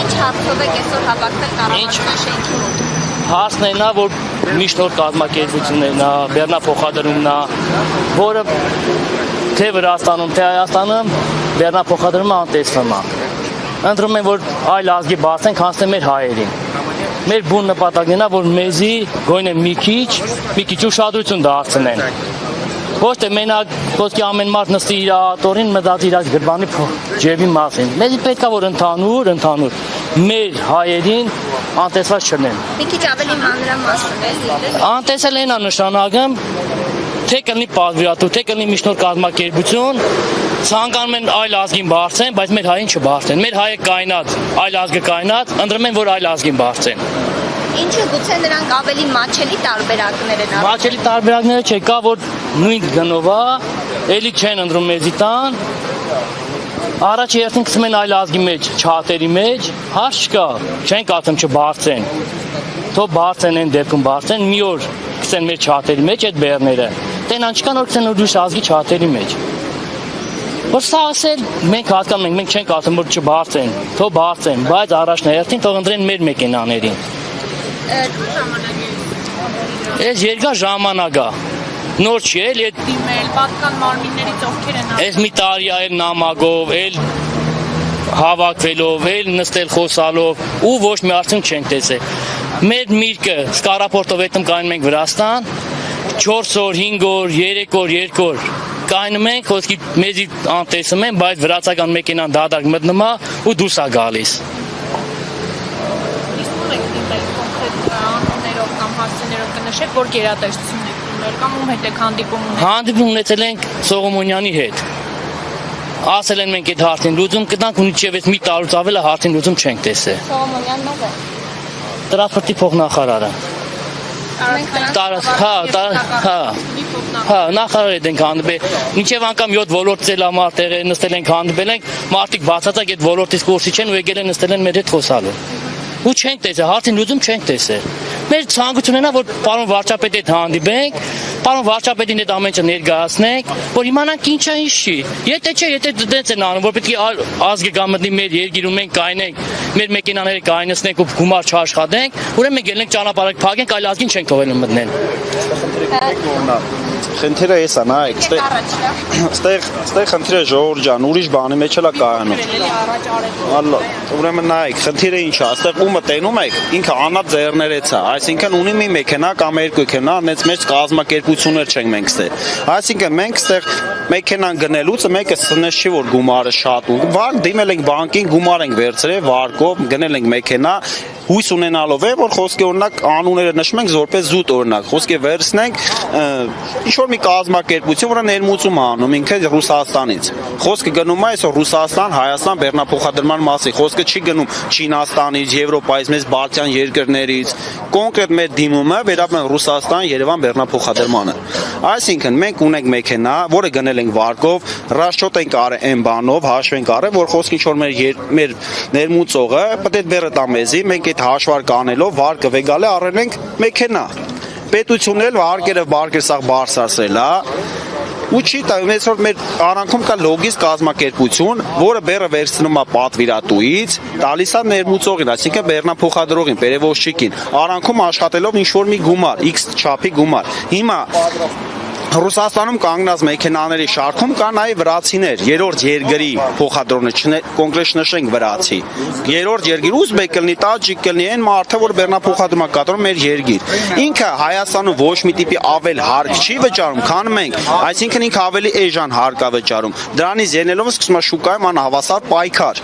Ինչ հարցով եք այսօր հավաքվել կառավարության շենքի մոտ։ Հարցն է նա, որ միջնորդ կազմակերպություններն է, բեռնափոխադրումն է, որը թե Վրաստանում, թե Հայաստանում բեռնափոխադրումը անտեսվում է։ Ընտրում են, որ այլ ազգի բացեն, քանցնեն մեր հայերին։ Մեր բուն նպատակն է, որ մեզի գոնե մի քիչ ուշադրություն դարձնեն։ Ոչ թե մենակ խոսքի ամեն մարդ նստի իր աթոռին մտածի իր գրբանի ջեբի մասին։ Մեզ պետք է որ ընդհանուր մեր հայերին անտեսված չլինեն։ Մի քիչ ավելի մանրամասն Անտեսել են նշանակում թե կլինի պատվիրատու, թե կլինի միջնորդ կազմակերպություն, ցանկանում են այլ ազգին բարձեն, բայց մեր հային չբարձեն։ Մեր հայը կայնած, այլ ազգը կայնած, ընտրում են որ այլ ազգին բարձեն։ Ինչու գուցե նրանք ավելի մաչելի տարբերակներ են արել։ Մաչելի տարբերակները չէ, կա որ նույն գնով է, էլի չեն ընտրում մեզի տան։ Առաջ երթին գցում են այլ ազգի մեջ, չաթերի մեջ, հարց չկա, չեն կացում չբարձեն։ Թող բարձեն են դեպքում բարձեն, մի օր գցեն մեր չաթերի մեջ այդ բեռները։ Տենան չկան որ գցեն ուրիշ ազգի չաթերի մեջ։ Որ սա ասել մենք հասկանում ենք, մենք չենք ասում որ չբարձեն, թող բարձեն, բայց առաջնահերթին թող ընտրեն մեր մեքենաներին։ Այս երկար ժամանակ է, նոր չի էլ դիմել, պատկան մարմիններից ովքեր են այս մի տարի է էլ նամակով, էլ հավաքվելով, էլ նստել խոսալով ու ոչ մի արդյունք չենք տեսել։ Մեր միրգը սկարապորտով հետում կայնում ենք Վրաստան, 4 օր, 5 օր, 3 օր, 2 օր կայնում ենք, խոսքի մեզի անտեսում են, բայց վրացական մեքենան դադարք մտնում է ու դուրս է գալիս։ Կնշեք, որ գերատեսչություն եք ուներ կամ ում հետ եք հանդիպում ունել։ Հանդիպում ունեցել ենք Սողոմոնյանի հետ։ Ասել են մենք այդ հարցին լուծում կտանք, ու իջև այդ մի տարուց ավել է հարցին լուծում չենք տեսել։ Սողոմոնյանն ով է։ Տրասպորտի փոխնախարարը։ Նախարար հետ ենք հանդիպել։ Մինչև անգամ 7 ոլորտից ամարտեղ նստել ենք հանդիպել ենք, մարդիկ բացածակ այդ ոլորտից կուրսի չեն ու եկել են նստել են մեր հետ խոսալու։ Ու չենք տեսել, հարցին լուծում չենք տեսել։ Մեր ցանկությունն է որ պարոն վարչապետի հետ հանդիպենք, պարոն վարչապետին հետ ամեն ինչ ներկայացնենք, որ իմանանք ինչա ինչ չի։ Եթե դենց են անում, որ պետք է ազգը գա մտնի մեր երկիրում մենք կայնենք, մեր մեքենաները կայնացնենք ու գումար չաշխատենք, ուրեմն մենք ելնենք ճանապարհ փակենք, այլ ազգին չենք թողել մտնել։ Խնդիրը էս է, նայեք, ստեղ խնդիրը ժողովուրդ ջան, ուրիշ բանի մեջ էլ է կայանում։ Ուրեմն նայեք, խնդիրը ինչ է, ստեղ ումը տենում եք, ինքը անա ձեռներից է, այսինքն ունի մի մեքենա կամ երկու մեքենա, այնց մեջ կազմակերպություններ չենք մենք ստեղ։ Այսինքն մենք ստեղ մեքենան գնելուց մեկը սնես չի որ գումարը շատ ու վարկ դիմել ենք բանկին, գումար ենք վերցրել վարկով, գնել ենք մեքենա հույս ունենալով է, որ խոսքի օրինակ անունները նշում ենք որպես զուտ օրինակ, խոսքի վերցնենք ինչ-որ մի կազմակերպություն, որը ներմուծում է անում ինքը Ռուսաստանից։ Խոսքը գնում է այսօր Ռուսաստան, Հայաստան բեռնափոխադրման մասին, խոսքը չի գնում Չինաստանից, Եվրոպայից, մեծ Բալթյան երկրներից, կոնկրետ մեր դիմումը վերաբերում Ռուսաստան, Երևան բեռնափոխադրմանը։ Այսինքն մենք ունենք մեքենա, որը գնել ենք վարկով, ռաշոտ ենք արել այն բանով, հաշվ ենք արել, որ խոսքը ինչ-որ մեր ներմուծողը պետք է բեռը տա մեզի, մենք հաշվարկ անելով վարկը վեգալ է առել ենք մեքենա պետությունն էլ վարկերը սաղ բարձրացրել է ու չի տայում այսօր մեր արանքում կա լոգիստ կազմակերպություն որը բեռը վերցնում է պատվիրատուից տալիս է ներմուծողին այսինքն բեռնափոխադրողին պերևոզչիկին արանքում աշխատելով ինչ-որ մի գումար X չափի գումար հիմա Ռուսաստանում կանգնած մեքենաների շարքում կա նաև վրացիներ, երրորդ երկրի փոխադրողներ, կոնկրետ նշենք վրացի։ Երրորդ երկիր ուզբեկ կլինի, տաջիկ կլինի, այն մարդը, որ բեռնափոխադրում է կատարում մեր երկիր։ Ինքը Հայաստանում ոչ մի տիպի ավել հարկ չի վճարում, քան մենք, այսինքն ինքը ավելի էժան հարկ է վճարում։ Դրանից ելնելով սկսում է շուկայում անհավասար պայքար։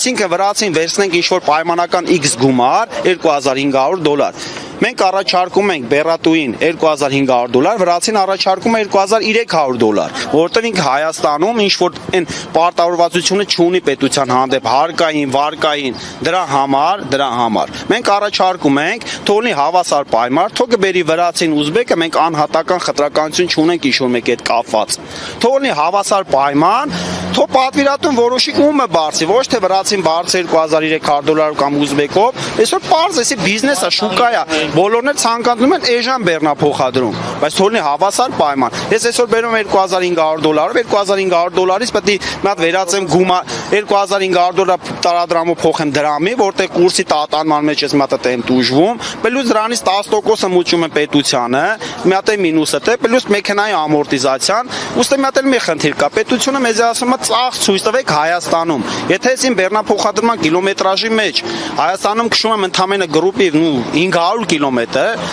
Այսինքն վրացին վերցնենք ինչ-որ պայմանական X գումար, $2500 Մենք առաջարկում ենք բեռատուին $2500, վրացին առաջարկում է $2300, որովհետև ինքը Հայաստանում ինչ-որ այն պարտավորվածությունը չունի պետության հանդեպ հարկային, վարկային, դրա համար։ Մենք առաջարկում ենք թողնի հավասար պայմար, թող կբերի վրացին ուզբեկը, մենք անհատական խտրականություն չունենք ինչ-որ մեկ հետ կապված։ Թողնի հավասար պայման, թող պատվիրատուն որոշի ումը բարձի, ոչ թե վրացին բարձր $2300 կամ ուզբեկով, այսօր պարզ էսի բիզնես է, շուկա է։ Բոլորն էլ ցանկանում են էժան բեռնափոխադրում, բայց թողնի հավասար պայման։ Ես այսօր բերում եմ $2500, $2500-ից պետք է մի հատ վերածեմ գումար, $2500 տարադրամով փոխեմ դրամի, որտեղ կուրսի տատանման մեջ ես մի հատ եմ դժվում, պլյուս դրանից 10%-ը մուծում եմ պետությանը, մի հատ է մինուսը թե, պլյուս մեքենայի ամորտիզացիան, ուստի մի հատ էլ մի խնդիր կա։ Պետությունը մեզ ասում է ծախս ցույց տվեք Հայաստանում։ Եթե այսին բեռնափոխադրման կիլոմետրաժի մեջ Հայաստանում քշում եմ ընդամենը գրուպի 500 կիլոմետր,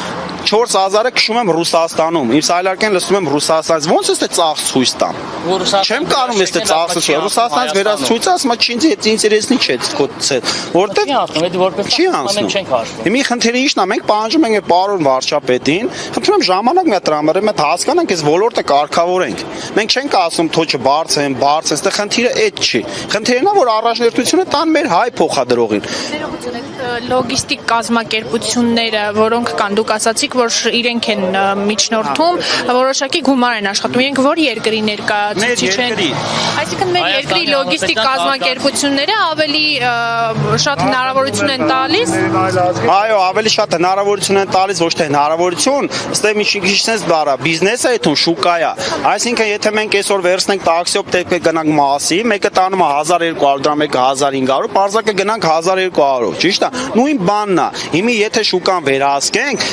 4000-ը քշում եմ Ռուսաստանում։ Իմ սայլարկեն լսում եմ Ռուսաստանից։ Ոնց է դա ծախս ցույց տամ։ Չեմ կարող ես դա ծախսը ցույց։ Ռուսաստանից վերած ցույցը ասում է ինձ ինտերեսնի չէ կոծել։ Որտեղ չի անցնում։ Հիմի խնդիրը ի՞նչն է։ Մենք պահանջում ենք պարոն վարչապետին, խնդրում եմ ժամանակ մի տրամարը մենք հասկանանք այս ոլորտը կարգավորենք։ Մենք չենք ասում թոչը բարձր, այստեղ խնդիրը այդ չի։ Խնդիրն է որ առաջնորդությունը տան մեր հայ փոխադրողին։ Լոգիստիկ կազմակերպությունները, որոնք կան, դուք ասացիք, որ իրենք են միջնորդում, որոշակի գումար են աշխատում։ Իրենք որ երկրի ներկայացուցիչ են։ Այսինքն մեր երկրի լոգիստիկ կազմակերպությունները ավելի շատ հնարավորություն են տալիս։ Այո, ավելի շատ հնարավորություն են տալիս, ոչ թե հնարավորություն, ըստ մի քիչ դարա, բիզնեսը է թուն շուկա է։ Այսինքն եթե մենք այսօր վերցնենք տաքսիով դեպի գնանք մասի, մեկը տանում է 1200 դրամ, մեկը 1500, բարձակը գնանք 1200-ով, ճիշտ է։ Նույն բանն է։ Հիմա եթե շուկան վերահսկենք,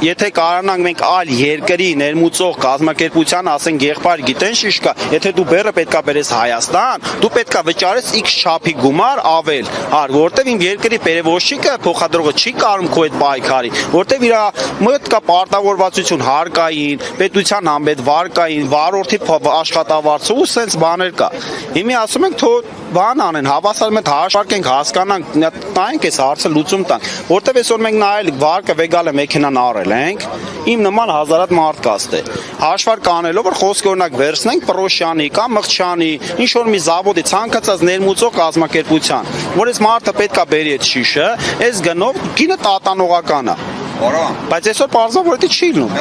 եթե կարողանանք մենք այլ երկրի ներմուծող կազմակերպության, ասենք եղբայր գիտեն շիշ կա, եթե դու բեռը պետքա բերես Հայաստան, դու պետքա վճարես X չափի գումար ավել, որտեվ իմ երկրի պերևոզչիկը փոխադրողը չի կարող քո այդ պայքարի, որտեվ իր մոտ կա պարտավորվածություն հարկային, պետության համբետ վարկային, վարորդի աշխատավարձը ու սենց բաներ կա։ Հիմա ասում ենք թող բան անեն, հավասար մենք հաշվարկենք, հասկանանք, տանք այս հարցը լուծում տանք, որտեվ այսօր մենք նայել վարկը վեգալը մեքենան առել ենք, իմ նման հազարատ մարդկաստ է։ Հաշվարկ անելով որ խոսքը օրինակ վերցնենք Պրոշյանի կամ Մղճյանի, ինչ որ մի զավոդի ցանկացած ներմուծող կազմակերպության, որ այս մարդը պետքա բերի այդ շիշը, այս գնով գինը տատանողական է։ Բայց այսօր բարձր որ դա չի լինում։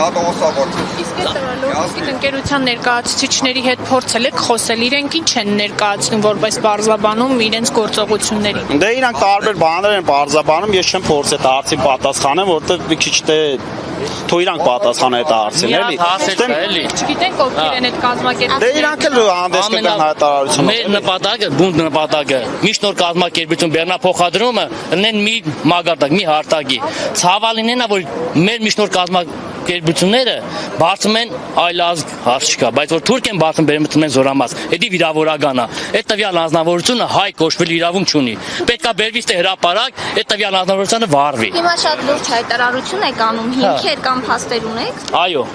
Իսկ այդ լոգիստիկ ընկերության ներկայացուցիչների հետ փորձել եք խոսել, իրենք ինչ են ներկայացնում որպես բարձրաբանում իրենց գործողություններին։ Դե իրանք տարբեր բաներ են բարձրաբանում, ես չեմ փորձել դա հարցի պատասխանեմ, որտեղ մի քիչ թե թող իրանք պատասխան այդ հարցին, էլի։ Չգիտենք ովքեր են այդ կազմակերպությունները։ Դե իրանք էլ հանդես կգան հայտարարություն։ Մեր նպատակը, բունտ նպատակը, միջնորդ կազմակերպություն բեռնափոխադրումը ունեն մի մագարտակ, մի հարթակի։ Ցավալին են որ մեր միջնորդ կազմակերպությունները բարձում են այլազգ հարց չկա, բայց որ թուրք են բարձում բերում են զորամաս, դա վիրավորական է։ Այդ տվյալ անձնավորությունը հայ կոչվել իրավունք չունի։ Պետքա բերվից թե հրապարակ, այդ տվյալ անձնավորությունը վարվի։ Հիմա շատ լուրջ հայտարարություն եք անում, հիմքեր կամ փաստեր ունեք։ Այո։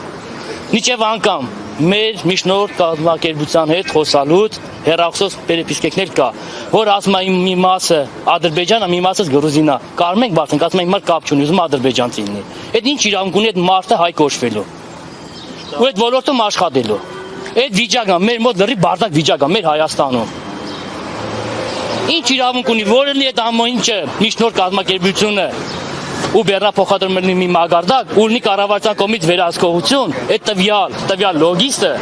Միջև անգամ մեր միջնորդ կազմակերպության հետ խոսալուց հեռախոսով պերեպիսկեկներ կա, որ ասում է մի մասը Ադրբեջանա, մի մասը Գրուզինա։ Կարում ենք բարձենք, ասում են հիմա կապ չունի, ուզում ադրբեջանցի լինի։ Այդ ինչ իրավունք ունի այդ մարդը հայ կոչվելու։ Ու այդ ոլորտում աշխատելու։ Այդ վիճակը մեր մոտ լրի բարդակ վիճակ է մեր Հայաստանում։ Ինչ իրավունք ունի, որը լինի այդ ամեն ինչը միջնորդ կազմակերպությունը ու բեռնափոխադրում լինի մի մագարտակ, ու լինի կառավարության կողմից վերահսկողություն, այդ տվյալ լոգիստը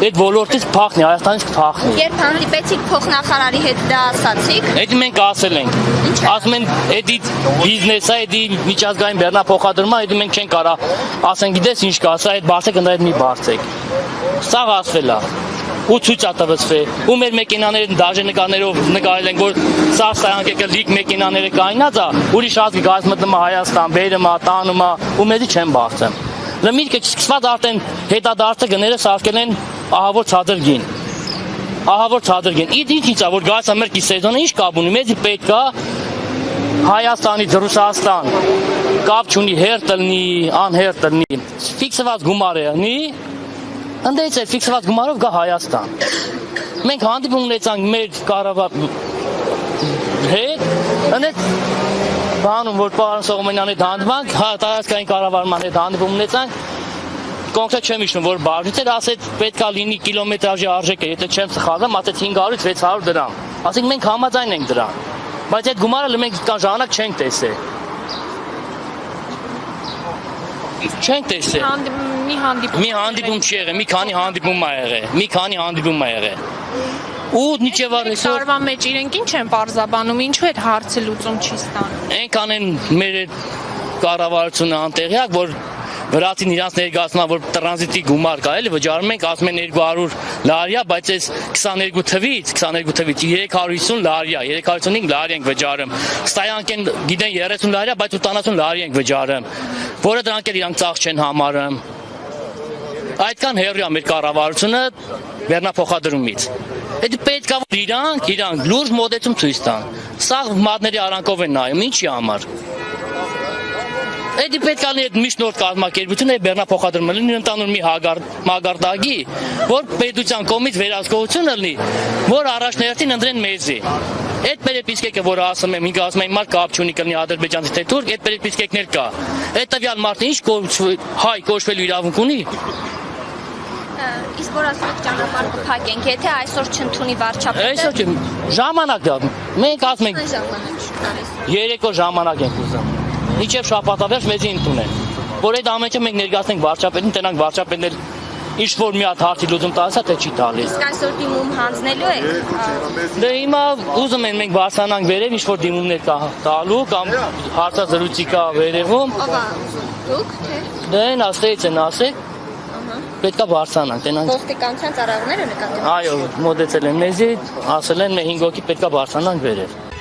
այդ ոլորտից փախնի, Հայաստանից փախնի։ Երբ հանդիպեցիք փոխնախարարի հետ դա ասացիք։ Այդ մենք ասել ենք։ Ասում են, այդ բիզնեսը, այդ միջազգային բեռնափոխադրումը, այդ մենք չենք կարա ասենք, գիտես ինչ կա, սա այդ բարձեք, ընդ այդ մի բարձեք։ Սա ասվել է։ Ու ցույց է տվեցվել։ Ու մեր մեքենաները դաժե նկարներով նկարել են, որ սա ստանանքեկը լիք մեքենաները կայնած է, ուրիշ ազգի գազ մտնում է Հայաստան, բերում է, տանում է, ու մեզի չեն բարձեմ։ Լմիրքը սկսված արդեն հետադարձը գները սարքել են ահավոր ցածր գին։ Ահավոր ցածր գին։ Ինչ է, որ գազ է մեր սեզոնը ինչ կապ ունի, մեզի պետք է Հայաստանից Ռուսաստան կապ չունի, հերթ լինի, անհերթ լինի, ֆիքսված գումար է լինի։ Ընդդեից է ֆիքսված գումարով գա Հայաստան։ Մենք հանդիպում ունեցանք մեր կառավար հետ, ընդդեից բանում, որ պարոն Սողոմոնյանի հետ հանդիպանք, տարածքային կառավարման հետ հանդիպում ունեցանք, կոնկրետ չեմ հիշում, որ բաժնից էր ասեց պետքա լինի կիլոմետրաժի արժեքը, եթե չեմ սխալվում, ասեց 500-ից 600 դրամ։ Ասենք մենք համաձայն ենք դրան, բայց այդ գումարը մենք կան ժամանակ չենք տեսել։ Չենք տեսել։ Մի հանդիպում չի եղել, մի քանի հանդիպում ա եղել։ Ու միջև այսօր տարվա մեջ իրենք ինչ են պարզաբանում, ինչու այդ հարցը լուծում չի ստանում։ Այնքան են մեր կառավարությունը անտեղյակ, որ վրացին իրանց ներկայացնում, որ տրանզիտի գումար կա, էլի վճարում ենք, ասում են 200 լարիա, բայց այս 22 թվից 350 լարիա, 355 լարիա ենք վճարում։ Ստայանք են գիտեն 30 լարիա, բայց 80 լարիա ենք վճարում, որը դրանք էլ իրանք ծախս չեն համարում։ Այդքան հեռու է մեր կառավարությունը բեռնափոխադրումից։ Այդ պետք է որ իրանք լուրջ մոտեցում ցույց տան։ Սա մատների արանքով են նայում, ինչի համար։ Այդ պետք է լինի այդ միջնորդ կազմակերպությունը բեռնափոխադրումը լինի ընդանուր մի մագարտակի, որ պետության կողմից վերահսկողությունը լինի, որ առաջնահերթին ընտրեն մեզի։ Այդ պերեպիսկեկը, որ ասում եմ, ինքը ասում եմ, մարդ կապ չունի կլինի ադրբեջանցի թե թուրք, այդ պերեպիսկեկներ կա։ Այդ տվյալ մարդը ինչ հայ կոչվելու իրավունք ունի։ Իսկ որ ասում եք ճանապարհը փակենք, եթե այսօր չընդունի վարչապետը։ Այսօր չի, ժամանակ դա։ Մենք ասում ենք երեկո ժամանակ ենք ուզում։ Իջև շաբաթավերջ մեզի ընդունեն։ Որ այդ ամենը մենք ներկայացնենք վարչապետին, տենանք վարչապետներ ինչ որ մի հատ հարցի լուծում տալիս է, թե չի տալիս։ Իսկ այսօր դիմում հանձնելու եք։ Դե հիմա ուզում են մենք բարձրանանք վերև, ինչ որ դիմումներ կա տալու կամ հարցազրույցի կա վերևում։ Ո՞վ է ուզում։ Դուք թե։ Դե ասեցից են ասեք։ Պետք է բարձրանանք, տենանք։ Ոստիկանության ծառայողները նկատի։ Այո, մոտեցել են մեզի, ասել են մենք 5 հոգի պետք է բարձրանանք վերև։